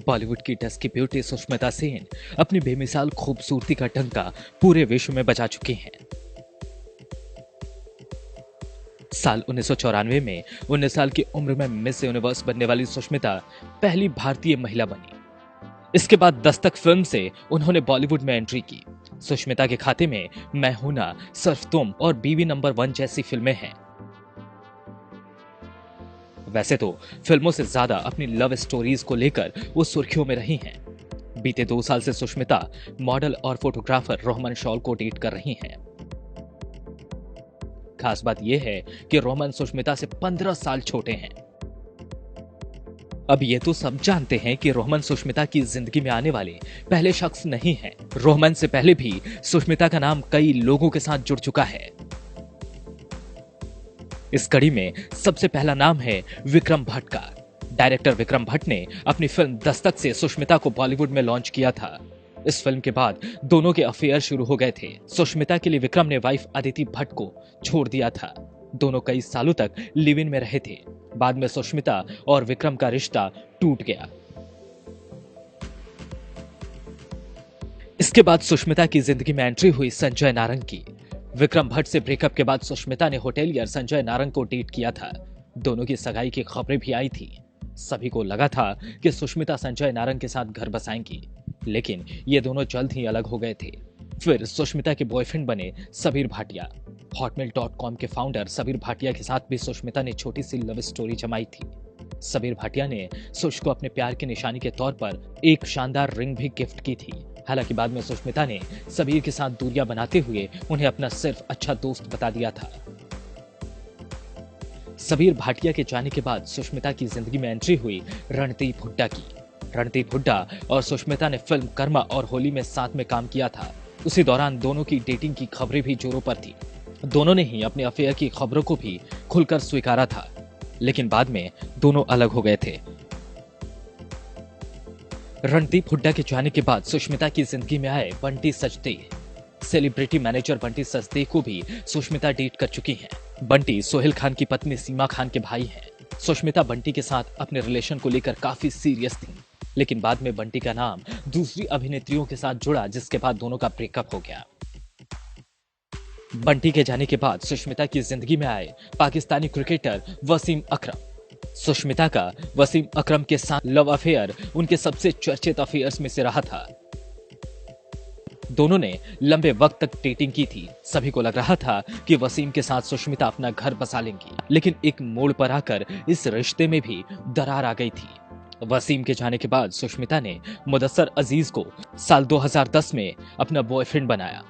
बॉलीवुड की dusky beauty Sushmita Sen अपनी बेमिसाल खूबसूरती का डंका पूरे विश्व में बजा चुकी हैं। साल 1994 में 19 साल की उम्र में मिस यूनिवर्स बनने वाली सुष्मिता पहली भारतीय महिला बनी। इसके बाद दस्तक फिल्म से उन्होंने बॉलीवुड में एंट्री की। सुष्मिता के खाते में मैं हूं ना, सिर्फ तुम और बीवी नंबर 1 जैसी फिल्में हैं। वैसे तो फिल्मों से ज्यादा अपनी लव स्टोरीज को लेकर वो सुर्खियों में रही हैं। बीते 2 साल से सुष्मिता मॉडल और फोटोग्राफर रोहमन शॉल को डेट कर रही हैं। खास बात यह है कि रोहमन सुष्मिता से 15 साल छोटे हैं। अब ये तो सब जानते हैं कि रोहमन सुष्मिता की जिंदगी में आने वाले पहले शख्स नहीं हैं। रोहमन से पहले भी सुष्मिता का नाम कई लोगों के साथ जुड़ चुका है। इस कड़ी में सबसे पहला नाम है विक्रम भट्ट का। डायरेक्टर विक्रम भट्ट ने अपनी फिल्म दस्तक से सुष्मिता को बॉलीवुड में लॉन्च किया था। इस फिल्म के बाद दोनों के अफेयर शुरू हो गए थे। सुष्मिता के लिए विक्रम ने वाइफ अदिति भट्ट को छोड़ दिया था। दोनों कई सालों तक लिव इन में रहे थे। बाद में सुष्मिता और विक्रम का रिश्ता टूट गया। इसके बाद सुष्मिता की जिंदगी में एंट्री हुई संजय नारंग की। विक्रम भट्ट से ब्रेकअप के बाद सुष्मिता ने होटेलियर संजय नारंग को डेट किया था। दोनों की सगाई की खबरें भी आई थी। सभी को लगा था कि सुष्मिता संजय नारंग के साथ घर बसाएंगी, लेकिन ये दोनों जल्द ही अलग हो गए थे। फिर सुष्मिता के बॉयफ्रेंड बने सबीर भाटिया। hotmail.com के फाउंडर सबीर भाटिया के साथ भी सुष्मिता ने छोटी सी लव स्टोरी जमाई थी। सबीर भाटिया ने सुष को अपने प्यार की निशानी के तौर पर एक शानदार रिंग भी गिफ्ट की थी। हालांकि बाद में सुष्मिता ने सबीर के साथ दूरियां बनाते हुए उन्हें अपना सिर्फ अच्छा दोस्त बता दिया था। सबीर भाटिया के जाने के बाद सुष्मिता की जिंदगी में एंट्री हुई रणदीप हुड्डा की। रणदीप हुड्डा और सुष्मिता ने फिल्म कर्मा और होली में साथ में काम किया था। उसी दौरान दोनों की डेटिंग की खबरें भी जोरों पर थी। दोनों ने ही अपने अफेयर की खबरों को भी खुलकर स्वीकारा था, लेकिन बाद में दोनों अलग हो गए थे। रणदीप हुड्डा के जाने के बाद सुष्मिता की जिंदगी में आए बंटी सचदेव। सेलिब्रिटी मैनेजर बंटी सचदेव को भी सुष्मिता डेट कर चुकी हैं। बंटी सोहेल खान की पत्नी सीमा खान के भाई हैं। सुष्मिता बंटी के साथ अपने रिलेशन को लेकर काफी सीरियस थी, लेकिन बाद में बंटी का नाम दूसरी अभिनेत्रियों के साथ जुड़ा, जिसके बाद दोनों का ब्रेकअप हो गया। बंटी के जाने के बाद सुष्मिता की जिंदगी में आए पाकिस्तानी क्रिकेटर वसीम अकरम। सुष्मिता का वसीम अकरम के साथ लव अफेयर उनके सबसे चर्चित अफेयर्स में से रहा था। दोनों ने लंबे वक्त तक डेटिंग की थी। सभी को लग रहा था कि वसीम के साथ सुष्मिता अपना घर बसा लेंगी, लेकिन एक मोड़ पर आकर इस रिश्ते में भी दरार आ गई थी। वसीम के जाने के बाद सुष्मिता ने मुदस्सर अजीज को साल 2010 में अपना बॉयफ्रेंड बनाया।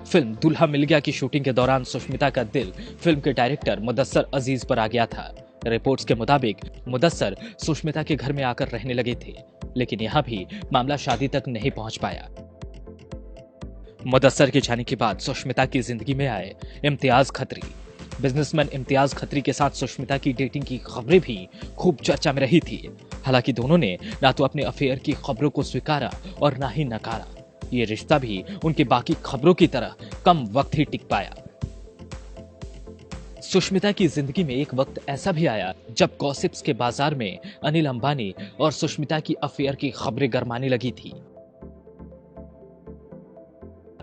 फिल्म दुल्हा मिल गया की शूटिंग के दौरान सुष्मिता का दिल फिल्म के डायरेक्टर मुदस्सर अजीज पर आ गया था। रिपोर्ट्स के मुताबिक मुदस्सर सुष्मिता के घर में आकर रहने लगे थे, लेकिन यहां भी मामला शादी तक नहीं पहुंच पाया। मुदस्सर के जाने के बाद सुष्मिता की जिंदगी में आए इम्तियाज खत्री। बिजनेसमैन इम्तियाज खत्री के साथ सुष्मिता की डेटिंग की खबरें भी खूब चर्चा में रही थी। हालांकि दोनों ने ना तो अपने अफेयर की खबरों को स्वीकारा और ना ही नकारा। ये रिश्ता भी उनके बाकी खबरों की तरह कम वक्त ही टिक पाया। सुष्मिता की जिंदगी में एक वक्त ऐसा भी आया जब गॉसिप्स के बाजार में अनिल अंबानी और सुष्मिता की अफेयर की खबरें गरमाने लगी थी।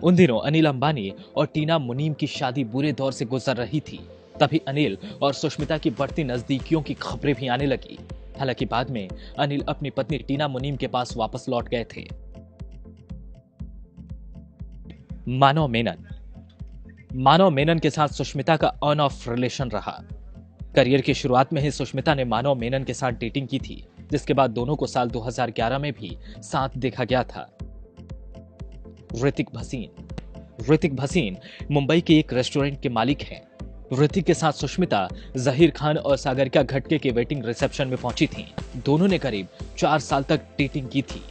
उन दिनों अनिल अंबानी और टीना मुनीम की शादी बुरे दौर से गुजर रही थी। तभी अनिल और सुष्मिता की बढ़ती नजदीकियों की खबरें भी आने लगी। हालांकि बाद में अनिल अपनी पत्नी टीना मुनीम के पास वापस लौट गए थे। मानव मेनन के साथ सुष्मिता का ऑन ऑफ रिलेशन रहा। करियर की शुरुआत में ही सुष्मिता ने मानव मेनन के साथ डेटिंग की थी, जिसके बाद दोनों को साल 2011 में भी साथ देखा गया था। ऋतिक भसीन मुंबई के एक रेस्टोरेंट के मालिक हैं। ऋतिक के साथ सुष्मिता जहीर खान और सागरिका घटके के वेडिंग रिसेप्शन में पहुंची थी। दोनों ने करीब 4 साल तक डेटिंग की थी।